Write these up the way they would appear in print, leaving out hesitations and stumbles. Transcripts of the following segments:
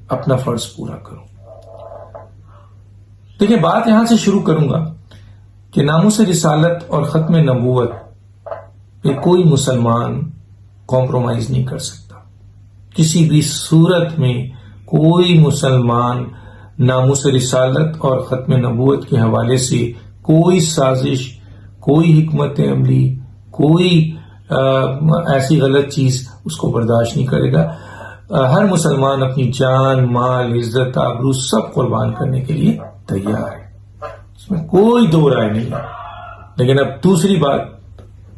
اپنا فرض پورا کروں. دیکھیں بات یہاں سے شروع کروں گا کہ ناموس رسالت اور ختم نبوت پہ کوئی مسلمان کمپرومائز نہیں کر سکتا. کسی بھی صورت میں کوئی مسلمان ناموس رسالت اور ختم نبوت کے حوالے سے کوئی سازش، کوئی حکمت عملی، کوئی ایسی غلط چیز اس کو برداشت نہیں کرے گا. ہر مسلمان اپنی جان، مال، عزت، آبرو سب قربان کرنے کے لیے تیار ہے، اس میں کوئی دو رائے نہیں ہے. لیکن اب دوسری بات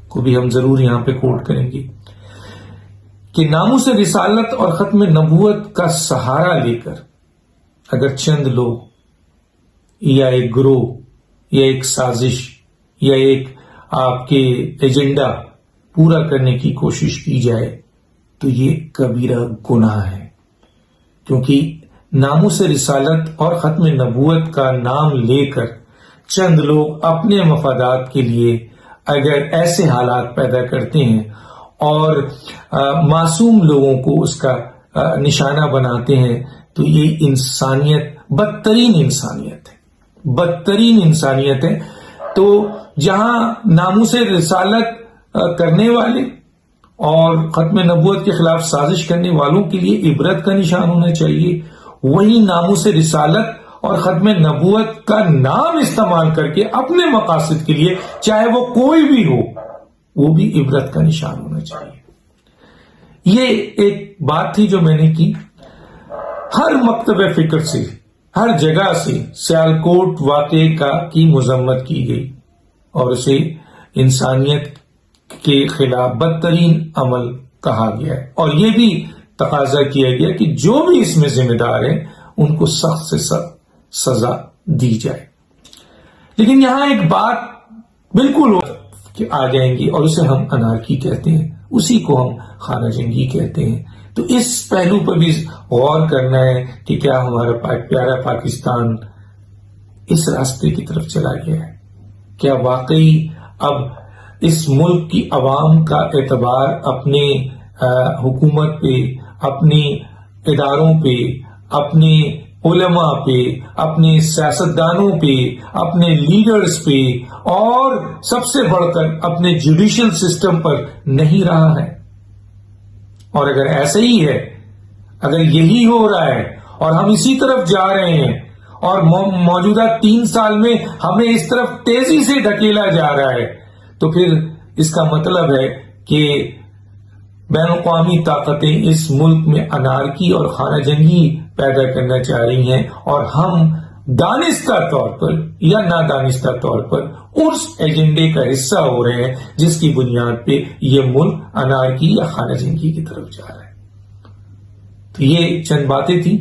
کو بھی ہم ضرور یہاں پہ کوٹ کریں گے کہ ناموس رسالت اور ختم نبوت کا سہارا لے کر اگر چند لوگ یا ایک گروہ یا ایک سازش یا ایک آپ کے ایجنڈا پورا کرنے کی کوشش کی جائے تو یہ کبیرہ گناہ ہے. کیونکہ ناموس رسالت اور ختم نبوت کا نام لے کر چند لوگ اپنے مفادات کے لیے اگر ایسے حالات پیدا کرتے ہیں اور معصوم لوگوں کو اس کا نشانہ بناتے ہیں تو یہ انسانیت، بدترین انسانیت ہے، بدترین انسانیت ہے. تو جہاں ناموس رسالت کرنے والے اور ختم نبوت کے خلاف سازش کرنے والوں کے لیے عبرت کا نشان ہونا چاہیے، وہی ناموس رسالت اور ختم نبوت کا نام استعمال کر کے اپنے مقاصد کے لیے چاہے وہ کوئی بھی ہو وہ بھی عبرت کا نشان ہونا چاہیے. یہ ایک بات تھی جو میں نے کی. ہر مکتب فکر سے، ہر جگہ سے سیالکوٹ واقعے کی مذمت کی گئی اور اسے انسانیت کے خلاف بدترین عمل کہا گیا ہے، اور یہ بھی تقاضا کیا گیا کہ جو بھی اس میں ذمہ دار ہیں ان کو سخت سے سخت سزا دی جائے. لیکن یہاں ایک بات بالکل کہ آ جائیں گی اور اسے ہم انارکی کہتے ہیں، اسی کو ہم خانہ جنگی کہتے ہیں. تو اس پہلو پر بھی غور کرنا ہے کہ کیا ہمارا پیارا پاکستان اس راستے کی طرف چلا گیا ہے؟ کیا واقعی اب اس ملک کی عوام کا اعتبار اپنے حکومت پہ، اپنے اداروں پہ، اپنے علماء پہ، اپنے سیاستدانوں پہ، اپنے لیڈرز پہ اور سب سے بڑھ کر اپنے جوڈیشل سسٹم پر نہیں رہا ہے؟ اور اگر ایسا ہی ہے، اگر یہی ہو رہا ہے اور ہم اسی طرف جا رہے ہیں اور موجودہ 3 سال میں ہمیں اس طرف تیزی سے ڈھکیلا جا رہا ہے، تو پھر اس کا مطلب ہے کہ بین الاقوامی طاقتیں اس ملک میں انارکی اور خانہ جنگی پیدا کرنا چاہ رہی ہیں، اور ہم دانستہ طور پر یا نادانستہ طور پر اس ایجنڈے کا حصہ ہو رہے ہیں جس کی بنیاد پہ یہ ملک انارکی یا خانہ جنگی کی طرف جا رہا ہے. تو یہ چند باتیں تھیں